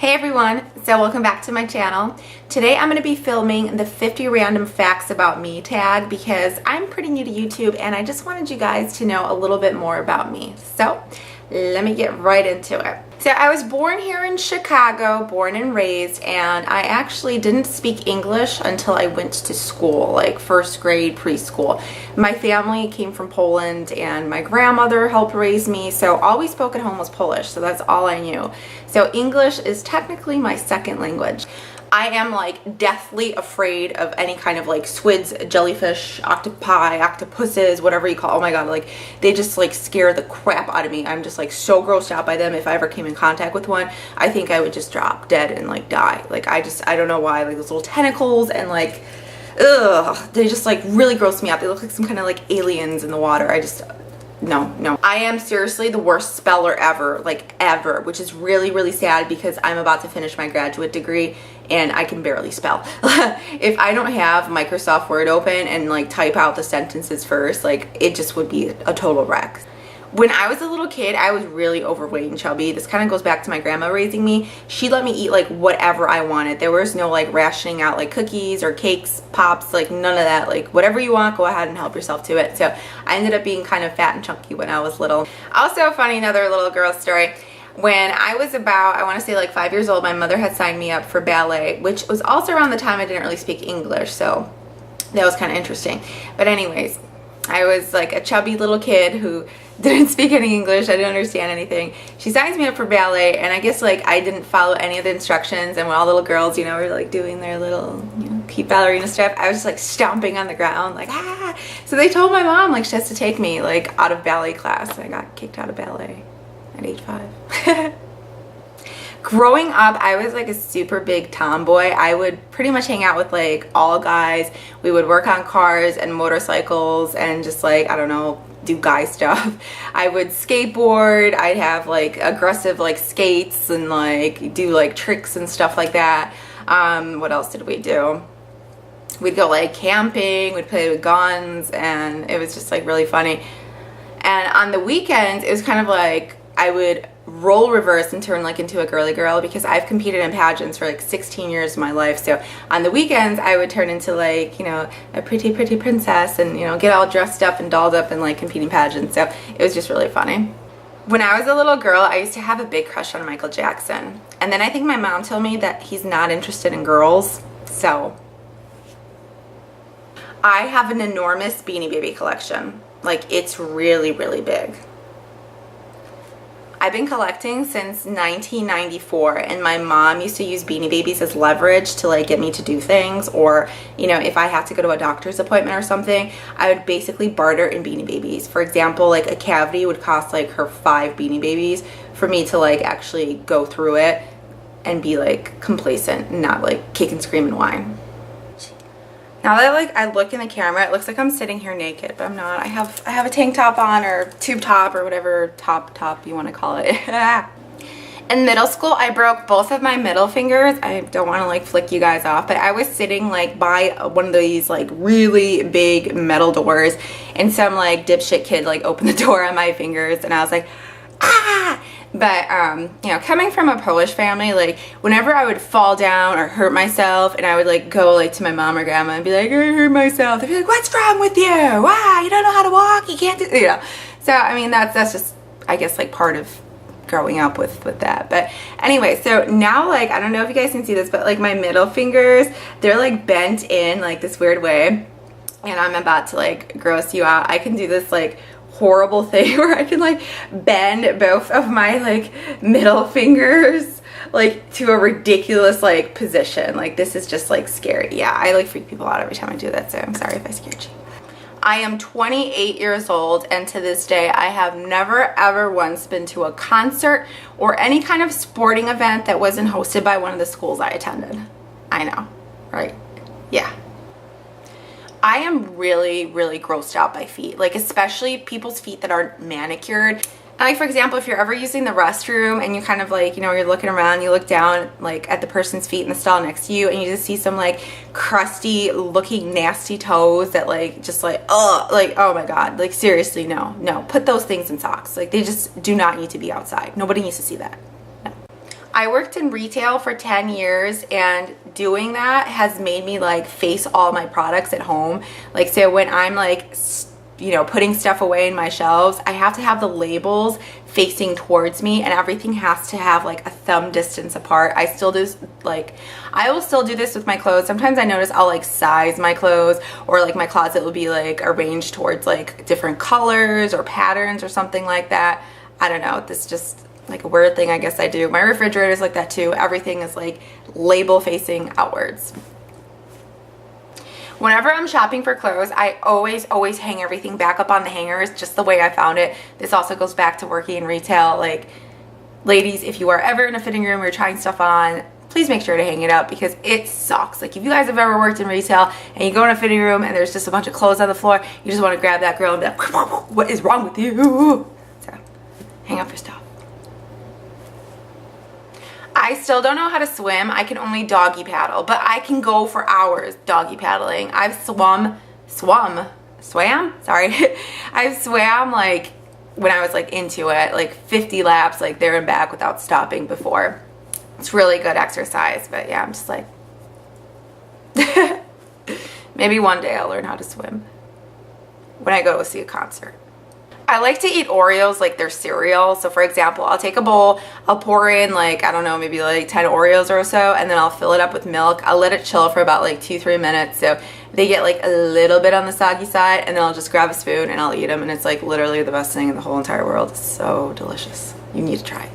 Hey everyone, so welcome back to my channel. Today I'm going to be filming the 50 random facts about me tag because I'm pretty new to YouTube and I just wanted you guys to know a little bit more about me. So let me get right into it. So I was born here in Chicago, born and raised, and I actually didn't speak English until I went to school, like first grade, preschool. My family came from Poland and my grandmother helped raise me, so all we spoke at home was Polish, so that's all I knew. So English is technically my second language. I am like deathly afraid of any kind of like squids, jellyfish, octopi, octopuses, whatever you call. Oh my god, like they just like scare the crap out of me. I'm just like so grossed out by them. If I ever came in contact with one, I think I would just drop dead and like die. Like I don't know why, like those little tentacles and like ugh, they just like really gross me out. They look like some kind of like aliens in the water. No. I am seriously the worst speller ever, like ever, which is really, really sad because I'm about to finish my graduate degree and I can barely spell. If I don't have Microsoft Word open and like type out the sentences first, like it just would be a total wreck. When I was a little kid, I was really overweight and chubby. This kind of goes back to my grandma raising me. She let me eat like whatever I wanted. There was no like rationing out like cookies or cakes, pops, like none of that. Like whatever you want, go ahead and help yourself to it. So I ended up being kind of fat and chunky when I was little. Also funny, another little girl story. When I was about, I want to say like 5 years old, my mother had signed me up for ballet, which was also around the time I didn't really speak English. So that was kind of interesting. But anyways, I was like a chubby little kid who didn't speak any English. I didn't understand anything. She signs me up for ballet, and I guess like I didn't follow any of the instructions, and when all the little girls, you know, were like doing their little, you know, cute ballerina stuff, I was just like stomping on the ground like ah. So they told my mom like she has to take me like out of ballet class. I got kicked out of ballet at age 5. Growing up, I was like a super big tomboy. I would pretty much hang out with like all guys. We would work on cars and motorcycles and just like, I don't know, do guy stuff. I would skateboard. I'd have like aggressive like skates and like do like tricks and stuff like that. What else did we do? We'd go like camping, we'd play with guns, and it was just like really funny. And on the weekends, it was kind of like I would role reverse and turn like into a girly girl because I've competed in pageants for like 16 years of my life. So on the weekends I would turn into like, you know, a pretty princess and, you know, get all dressed up and dolled up and like compete in pageants. So it was just really funny. When I was a little girl, I used to have a big crush on Micheal Jackson. And then I think my mom told me that he's not interested in girls. So I have an enormous Beanie Baby collection. Like it's really, really big. I've been collecting since 1994, and my mom used to use Beanie Babies as leverage to like get me to do things, or you know, if I had to go to a doctor's appointment or something, I would basically barter in Beanie Babies. For example, like a cavity would cost like her 5 Beanie Babies for me to like actually go through it and be like complacent and not like kick and scream and whine. Now that like I look in the camera, it looks like I'm sitting here naked, but I'm not. I have a tank top on, or tube top, or whatever top you want to call it. In middle school, I broke both of my middle fingers. I don't want to like flick you guys off, but I was sitting like by one of these like really big metal doors, and some like dipshit kid like opened the door on my fingers, and I was like, ah! But you know, coming from a Polish family, like whenever I would fall down or hurt myself, and I would like go like to my mom or grandma and be like, I hurt myself, they'd be like, what's wrong with you? Why, you don't know how to walk, you can't do, you know. So I mean, that's just, I guess, like part of growing up with that. But anyway, so now like I don't know if you guys can see this, but like my middle fingers, they're like bent in like this weird way, and I'm about to like gross you out. I can do this like horrible thing where I can like bend both of my like middle fingers like to a ridiculous like position. Like this is just like scary. Yeah, I like freak people out every time I do that, so I'm sorry if I scared you. I am 28 years old, and to this day I have never ever once been to a concert or any kind of sporting event that wasn't hosted by one of the schools I attended. I know, right? Yeah. I am really, really grossed out by feet, like especially people's feet that aren't manicured. And like for example, if you're ever using the restroom and you kind of like, you know, you're looking around, you look down like at the person's feet in the stall next to you, and you just see some like crusty looking nasty toes that like just like oh my god, like seriously, no, put those things in socks. Like they just do not need to be outside. Nobody needs to see that. No. I worked in retail for 10 years, and doing that has made me like face all my products at home. Like, so when I'm like, you know, putting stuff away in my shelves, I have to have the labels facing towards me, and everything has to have like a thumb distance apart. I still do, like, I will still do this with my clothes. Sometimes I notice I'll like size my clothes, or like my closet will be like arranged towards like different colors or patterns or something like that. I don't know, this just like a weird thing I guess I do. My refrigerator is like that too. Everything is like label facing outwards. Whenever I'm shopping for clothes, I always hang everything back up on the hangers just the way I found it. This also goes back to working in retail. Like, ladies, if you are ever in a fitting room or you're trying stuff on, please make sure to hang it up, because it sucks. Like, if you guys have ever worked in retail and you go in a fitting room and there's just a bunch of clothes on the floor, you just want to grab that girl and be like, what is wrong with you? So, hang up your stuff. I still don't know how to swim. I can only doggy paddle, but I can go for hours doggy paddling. I've swam, sorry. I've swam like when I was like into it, like 50 laps, like there and back without stopping before. It's really good exercise, but yeah, I'm just like, maybe one day I'll learn how to swim when I go see a concert. I like to eat Oreos like they're cereal. So for example, I'll take a bowl, I'll pour in like, I don't know, maybe like 10 Oreos or so, and then I'll fill it up with milk. I'll let it chill for about like 2-3 minutes, so they get like a little bit on the soggy side, and then I'll just grab a spoon and I'll eat them, and it's like literally the best thing in the whole entire world. It's so delicious. You need to try it.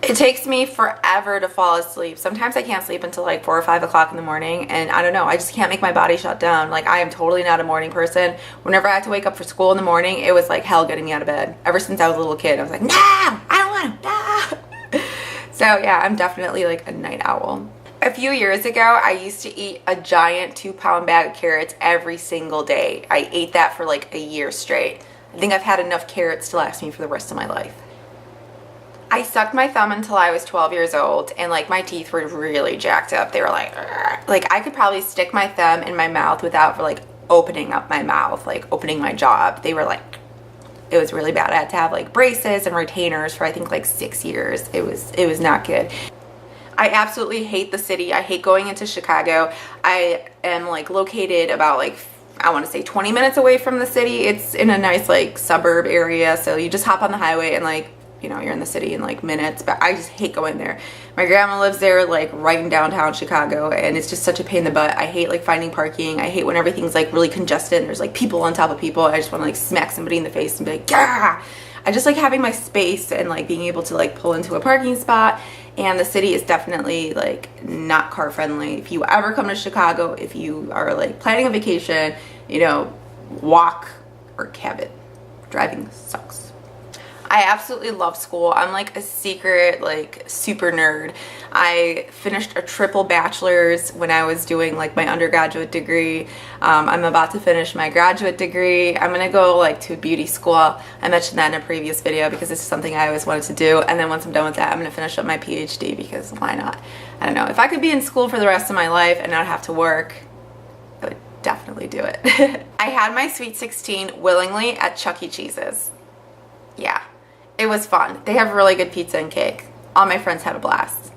It takes me forever to fall asleep. Sometimes I can't sleep until like 4 or 5 o'clock in the morning, and I don't know, I just can't make my body shut down. Like, I am totally not a morning person. Whenever I had to wake up for school in the morning, it was like hell getting me out of bed. Ever since I was a little kid, I was like, no, I don't want to, no. So yeah, I'm definitely like a night owl. A few years ago, I used to eat a giant 2-pound bag of carrots every single day. I ate that for like a year straight. I think I've had enough carrots to last me for the rest of my life. I sucked my thumb until I was 12 years old, and like my teeth were really jacked up. They were like I could probably stick my thumb in my mouth without like opening up my mouth, like opening my jaw up. They were like, it was really bad. I had to have like braces and retainers for I think like 6 years. It was not good. I absolutely hate the city. I hate going into Chicago. I am like located about like, I want to say 20 minutes away from the city. It's in a nice like suburb area, so you just hop on the highway and like, you know, you're in the city in like minutes. But I just hate going there. My grandma lives there, like right in downtown Chicago, and it's just such a pain in the butt. I hate like finding parking. I hate when everything's like really congested and there's like people on top of people. I just want to like smack somebody in the face and be like, yeah. I just like having my space and like being able to like pull into a parking spot. And the city is definitely like not car friendly. If you ever come to Chicago, if you are like planning a vacation, you know, walk or cab it. Driving sucks. I absolutely love school. I'm like a secret, like super nerd. I finished a triple bachelor's when I was doing like my undergraduate degree. I'm about to finish my graduate degree. I'm gonna go like to a beauty school. I mentioned that in a previous video because this is something I always wanted to do. And then once I'm done with that, I'm gonna finish up my PhD, because why not? I don't know. If I could be in school for the rest of my life and not have to work, I would definitely do it. I had my Sweet 16 willingly at Chuck E. Cheese's. Yeah. It was fun. They have really good pizza and cake. All my friends had a blast.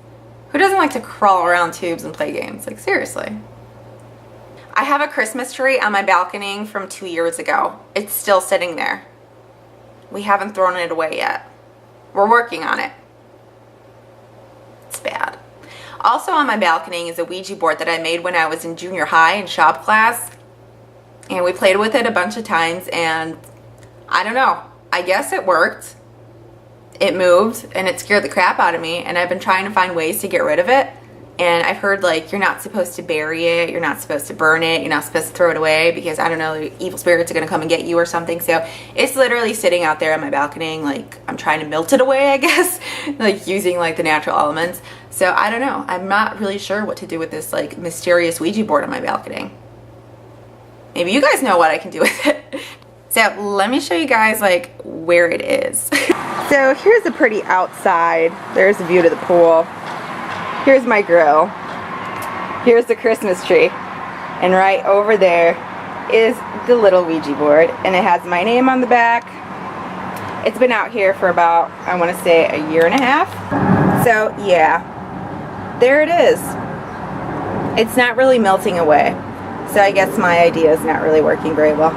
Who doesn't like to crawl around tubes and play games? Like, seriously. I have a Christmas tree on my balcony from 2 years ago. It's still sitting there. We haven't thrown it away yet. We're working on it. It's bad. Also on my balcony is a Ouija board that I made when I was in junior high in shop class. And we played with it a bunch of times, and I don't know. I guess it worked. It moved and it scared the crap out of me, and I've been trying to find ways to get rid of it. And I've heard like you're not supposed to bury it, you're not supposed to burn it, you're not supposed to throw it away because, I don't know, evil spirits are gonna come and get you or something. So it's literally sitting out there on my balcony, like I'm trying to melt it away, I guess, like using like the natural elements. So I don't know, I'm not really sure what to do with this like mysterious Ouija board on my balcony. Maybe you guys know what I can do with it. So let me show you guys like where it is. So here's a pretty outside. There's a view to the pool. Here's my grill. Here's the Christmas tree. And right over there is the little Ouija board. And it has my name on the back. It's been out here for about, I want to say, a year and a half. So yeah, there it is. It's not really melting away. So I guess my idea is not really working very well.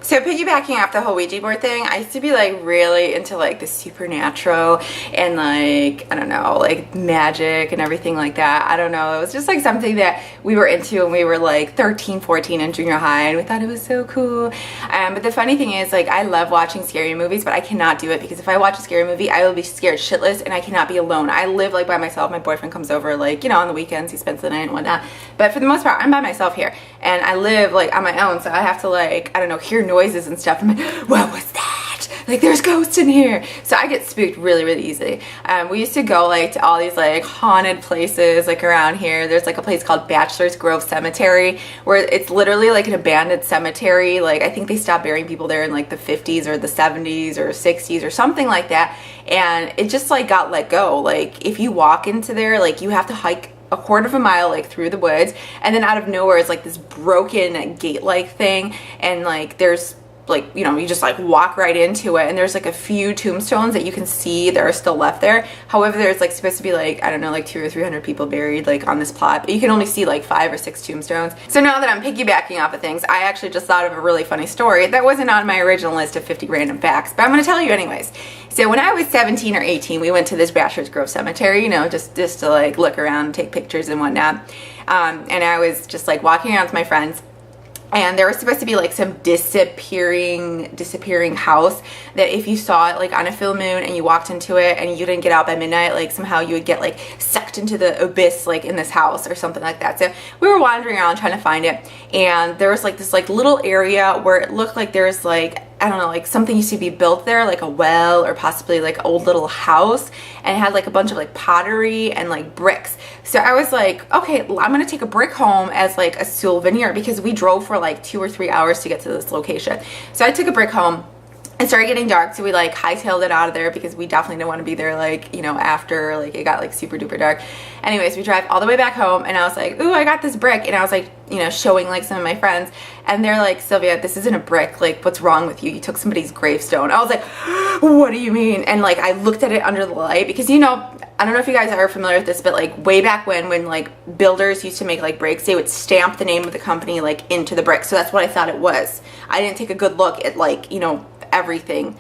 So piggybacking off the whole Ouija board thing, I used to be like really into like the supernatural and like, I don't know, like magic and everything like that. I don't know. It was just like something that we were into when we were like 13, 14 in junior high, and we thought it was so cool. But the funny thing is, like, I love watching scary movies, but I cannot do it because if I watch a scary movie, I will be scared shitless and I cannot be alone. I live like by myself. My boyfriend comes over like, you know, on the weekends, he spends the night and whatnot. But for the most part, I'm by myself here and I live like on my own. So I have to like, I don't know, hear noises and stuff. I'm like, what was that? Like, there's ghosts in here. So I get spooked really, really easily. We used to go like to all these like haunted places like around here. There's like a place called Bachelor's Grove Cemetery where it's literally like an abandoned cemetery. Like, I think they stopped burying people there in like the 50s or the 70s or 60s or something like that. And it just like got let go. Like, if you walk into there, like you have to hike a quarter of a mile like through the woods, and then out of nowhere is like this broken gate-like thing, and like there's like, you know, you just like walk right into it, and there's like a few tombstones that you can see that are still left there. However, there's like supposed to be like, I don't know, like 200 or 300 people buried like on this plot, but you can only see like 5 or 6 tombstones. So now that I'm piggybacking off of things, I actually just thought of a really funny story that wasn't on my original list of 50 random facts, but I'm going to tell you anyways. So when I was 17 or 18, we went to this Bachelor's Grove Cemetery, you know, just to like look around, take pictures and whatnot. And I was just like walking around with my friends. And there was supposed to be like some disappearing house that if you saw it like on a full moon and you walked into it and you didn't get out by midnight, like somehow you would get like sucked into the abyss like in this house or something like that. So we were wandering around trying to find it, and there was like this like little area where it looked like there was like, I don't know, like something used to be built there, like a well or possibly like an old little house, and it had like a bunch of like pottery and like bricks. So I was like, okay, I'm gonna take a brick home as like a souvenir, because we drove for like 2 or 3 hours to get to this location. So I took a brick home. It started getting dark, so we like hightailed it out of there because we definitely didn't want to be there like, you know, after like it got like super duper dark. Anyways, we drive all the way back home, and I was like, ooh, I got this brick, and I was like, you know, showing like some of my friends, and they're like, Sylvia, this isn't a brick, like what's wrong with you? You took somebody's gravestone. I was like, what do you mean? And like I looked at it under the light, because, you know, I don't know if you guys are familiar with this, but like way back when like builders used to make like bricks, they would stamp the name of the company like into the brick. So that's what I thought it was. I didn't take a good look at like, you know, everything.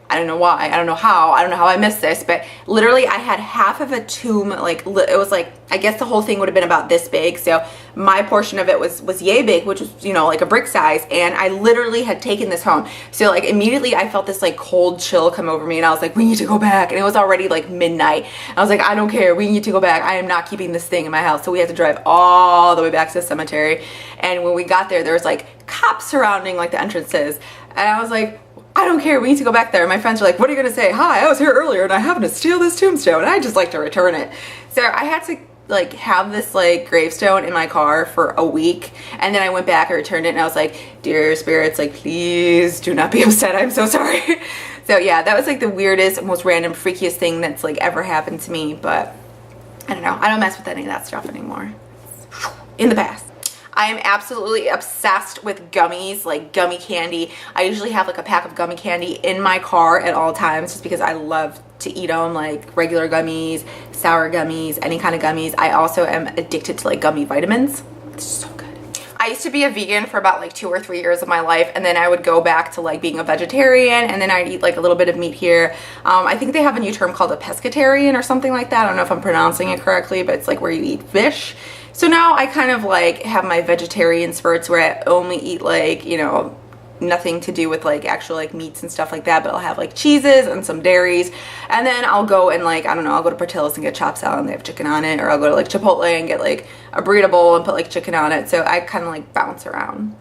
I don't know why, I don't know how I missed this, but literally I had half of a tomb, like it was like, I guess the whole thing would have been about this big, so my portion of it was yay big, which was, you know, like a brick size, and I literally had taken this home. So like immediately I felt this like cold chill come over me, and I was like, we need to go back, and it was already like midnight. I was like, I don't care, we need to go back, I am not keeping this thing in my house. So we had to drive all the way back to the cemetery, and when we got there, there was like cops surrounding like the entrances, and I was like, I don't care, we need to go back there. And my friends were like, what are you gonna say? Hi, I was here earlier and I happened to steal this tombstone and I just like to return it. So I had to like have this like gravestone in my car for a week, and then I went back and returned it, and I was like, dear spirits, like please do not be upset, I'm so sorry. So yeah, that was like the weirdest, most random, freakiest thing that's like ever happened to me, but I don't know, I don't mess with any of that stuff anymore. In the past. I am absolutely obsessed with gummies, like gummy candy. I usually have like a pack of gummy candy in my car at all times just because I love to eat them, like regular gummies, sour gummies, any kind of gummies. I also am addicted to like gummy vitamins. It's so good. I used to be a vegan for about like 2 or 3 years of my life, and then I would go back to like being a vegetarian, and then I'd eat like a little bit of meat here. I think they have a new term called a pescatarian or something like that. I don't know if I'm pronouncing it correctly, but it's like where you eat fish. So now I kind of like have my vegetarian spurts where I only eat like, you know, nothing to do with like actual like meats and stuff like that, but I'll have like cheeses and some dairies, and then I'll go and like, I don't know, I'll go to Portillo's and get chopped salad and they have chicken on it, or I'll go to like Chipotle and get like a burrito bowl and put like chicken on it. So I kind of like bounce around.